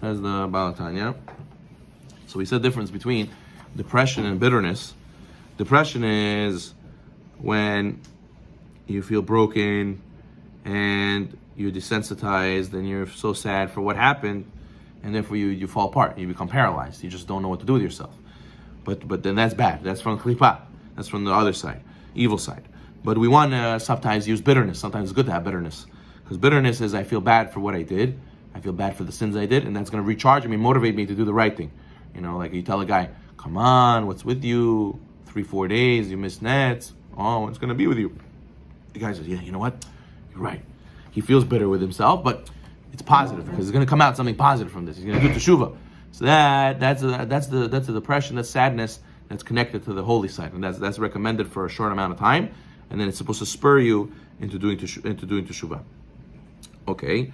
Says the Tanya. So we said the difference between depression and bitterness. Depression is when you feel broken and you're desensitized and you're so sad for what happened, and therefore you fall apart. You become paralyzed. You just don't know what to do with yourself. But then that's bad. That's from klipa. That's from the other side, evil side. But we want to sometimes use bitterness. Sometimes it's good to have bitterness, because bitterness is I feel bad for what I did. I feel bad for the sins I did, and that's going to recharge me, motivate me to do the right thing. You know, like you tell a guy, "Come on, what's with you? 3-4 days, you missed nets. Oh, what's going to be with you?" The guy says, "Yeah, you know what? You're right." He feels bitter with himself, but it's positive because there's going to come out something positive from this. He's going to do teshuvah. So that's the depression, that's sadness that's connected to the holy side, and that's recommended for a short amount of time, and then it's supposed to spur you into doing teshuvah. Okay,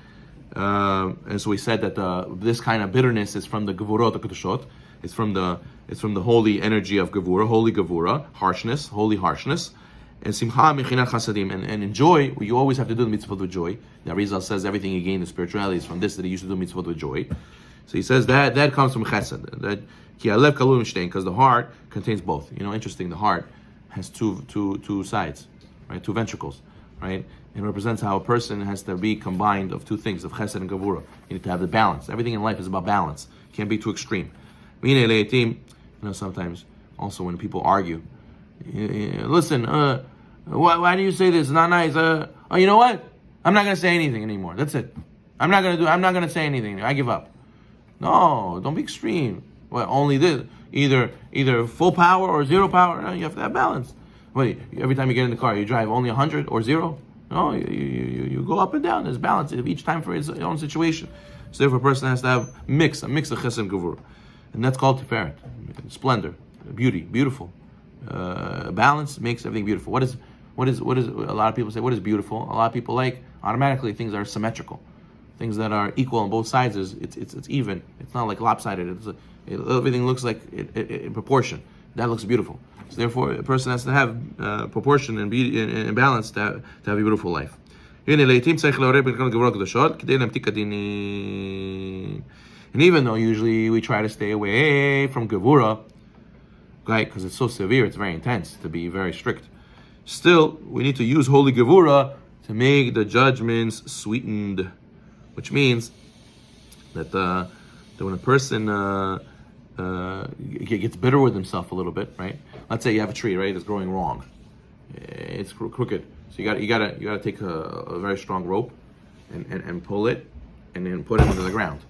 and so we said that this kind of bitterness is from the gevurot kedushot. It's from the holy energy of gevura, holy gevura, harshness, holy harshness. And simcha mechinat chasadim, and joy, you always have to do the mitzvot with joy. Now Rizal says everything he gained in spirituality is from this, that he used to do mitzvot with joy. So he says that comes from chesed. That ki alev kalul mishtain, because the heart contains both. You know, interesting. The heart has two sides, right? Two ventricles, right? It represents how a person has to be combined of two things, of chesed and gevura. You need to have the balance. Everything in life is about balance. It can't be too extreme. You know, sometimes also when people argue, listen, why do you say this? It's not nice. Oh, you know what? I'm not gonna say anything anymore. That's it. I'm not gonna say anything. I give up. No, don't be extreme. Well, only this. Either full power or zero power. No, you have to have balance. Wait, every time you get in the car, you drive only 100 or 0? No, you go up and down. There's balance each time for its own situation. So therefore, a person has to have a mix of chesed and gevurah. And that's called tiferet, splendor, beauty, beautiful. Balance makes everything beautiful. What is a lot of people say, what is beautiful? A lot of people like automatically things that are symmetrical, things that are equal on both sides. It's even. It's not like lopsided. Everything looks like in proportion. That looks beautiful. So therefore, a person has to have proportion and beauty and balance to have a beautiful life. And even though usually we try to stay away from gevura, right, because it's so severe, it's very intense, to be very strict, still we need to use holy gevura to make the judgments sweetened, which means that when a person gets bitter with himself a little bit, right? Let's say you have a tree, right? It's growing wrong, it's crooked. So you gotta take a very strong rope and pull it, and then put it into the ground.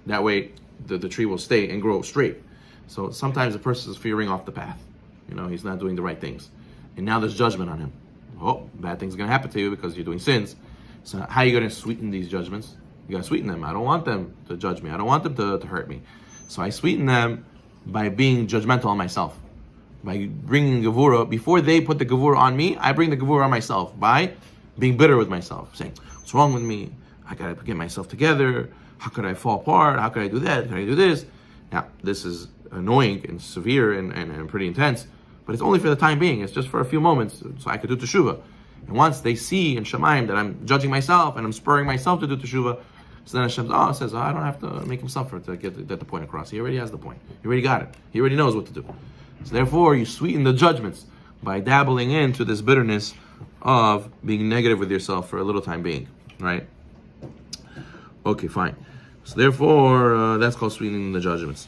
That way, the tree will stay and grow straight. So sometimes a person is veering off the path. You know, he's not doing the right things, and now there's judgment on him. Oh, bad things are gonna happen to you because you're doing sins. So how are you gonna sweeten these judgments? You gotta sweeten them. I don't want them to judge me. I don't want them to hurt me. So I sweeten them by being judgmental on myself. By bringing gevura, before they put the gevura on me, I bring the gevura on myself by being bitter with myself, saying, what's wrong with me? I gotta get myself together. How could I fall apart? How could I do that? Can I do this? Now, this is annoying and severe and pretty intense, but it's only for the time being. It's just for a few moments, so I could do teshuvah. And once they see in Shemayim that I'm judging myself and I'm spurring myself to do teshuvah, so then Hashem says, I don't have to make him suffer to get the point across. He already has the point. He already got it. He already knows what to do. So therefore, you sweeten the judgments by dabbling into this bitterness of being negative with yourself for a little time being, right? Okay, fine. So therefore, that's called sweetening the judgments.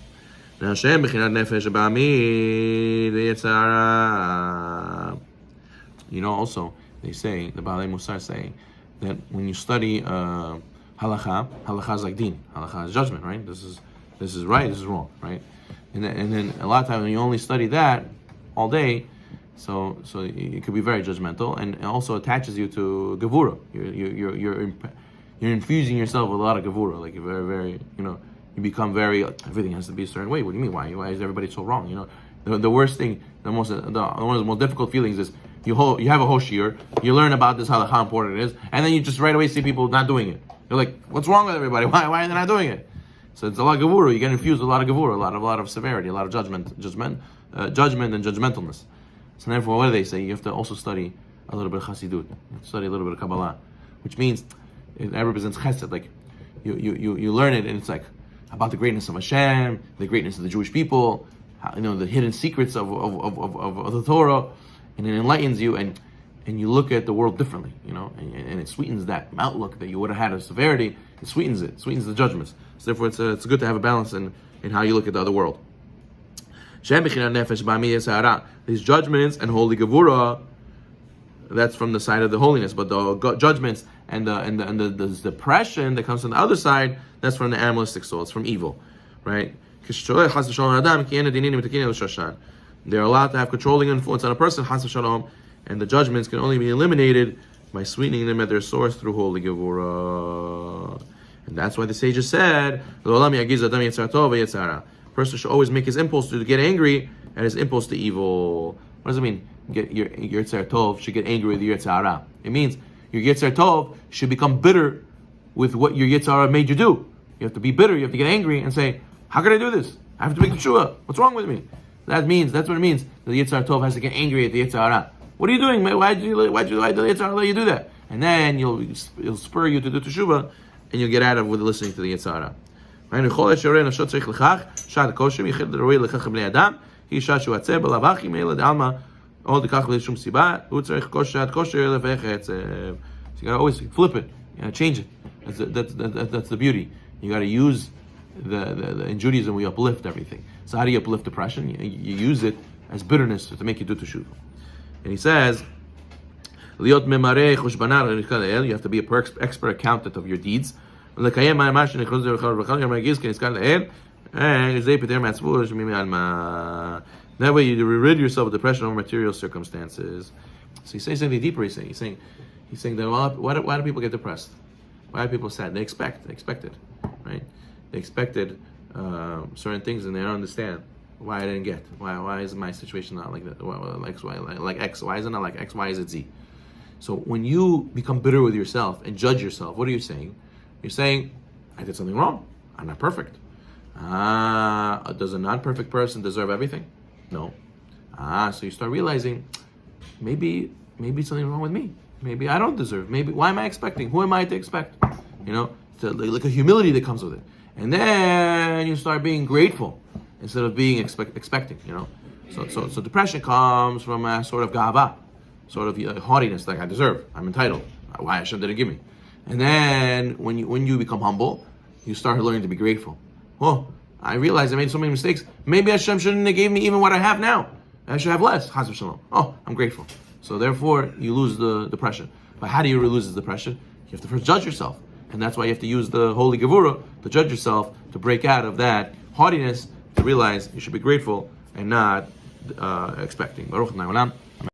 Now, Hashem b'chinat nefesh ba'amid v'yetzara. You know, also they say, the Baalei Musar say that when you study halakha is like din. Halakha is judgment, right? This is right. This is wrong, right? And then a lot of times when you only study that all day, so it could be very judgmental, and it also attaches you to gevura. You're infusing yourself with a lot of gevura, like you're very, very, you become very, everything has to be a certain way. What do you mean? Why is everybody so wrong? The worst thing, one of the most difficult feelings is you have a whole shiur, you learn about this, how important it is, and then you just right away see people not doing it. You're like, what's wrong with everybody? Why are they not doing it? So it's a lot of gevura. You get infused with a lot of gevura, a lot of severity, a lot of judgment and judgmentalness. So therefore, what do they say? You have to also study a little bit of Chassidut. You have to study a little bit of Kabbalah, which means it represents Chesed. Like you learn it, and it's like about the greatness of Hashem, the greatness of the Jewish people, the hidden secrets of the Torah, and it enlightens you, and you look at the world differently, and it sweetens that outlook that you would have had of severity. It sweetens the judgments. So therefore, it's good to have a balance in how you look at the other world. These judgments and holy gevura, that's from the side of the holiness, but the judgments and the depression that comes from the other side, that's from the animalistic soul. It's from evil, right? They're allowed to have controlling influence on a person, and the judgments can only be eliminated by sweetening them at their source through holy gevura. And that's why the sages said, person should always make his impulse to get angry and his impulse to evil. What does it mean? Your Yetzer Tov should get angry with your Yetzer Hara. It means your Yetzer Tov should become bitter with what your Yetzer Hara made you do. You have to be bitter. You have to get angry and say, "How can I do this? I have to make the tshuva. What's wrong with me?" That's what it means. The Yetzer Tov has to get angry at the Yetzer Hara. What are you doing? Why did the Yetzer Hara let you do that? And then it'll spur you to do teshuva, and you'll get out of with listening to the Yetzer Hara. All the so you gotta always flip it, change it. That's the beauty. You gotta use the in Judaism we uplift everything. So how do you uplift depression? You use it as bitterness to make you do teshuva. And he says, you have to be an expert accountant of your deeds. That way you rid yourself of depression over material circumstances. So he's saying something deeper. He's saying that why do people get depressed? Why are people sad? They expected, right? They expected certain things and they don't understand why I didn't get. Why is my situation not like that? Like X, like X. Why is it not like X? Why is it Z? So when you become bitter with yourself and judge yourself, what are you saying? You're saying, I did something wrong. I'm not perfect. Does a non-perfect person deserve everything? No. So you start realizing, maybe something's wrong with me. Maybe I don't deserve. Maybe why am I expecting? Who am I to expect? Like a humility that comes with it. And then you start being grateful instead of being expecting. So depression comes from a sort of gava, sort of haughtiness, like I deserve, I'm entitled. Why Hashem didn't give me? And then when you become humble, you start learning to be grateful. Oh, I realized I made so many mistakes. Maybe Hashem shouldn't have gave me even what I have now. I should have less. Chas v'shalom. Oh, I'm grateful. So therefore, you lose the depression. But how do you lose the depression? You have to first judge yourself. And that's why you have to use the holy gevura to judge yourself, to break out of that haughtiness, to realize you should be grateful and not expecting. Baruch Adonai Olam.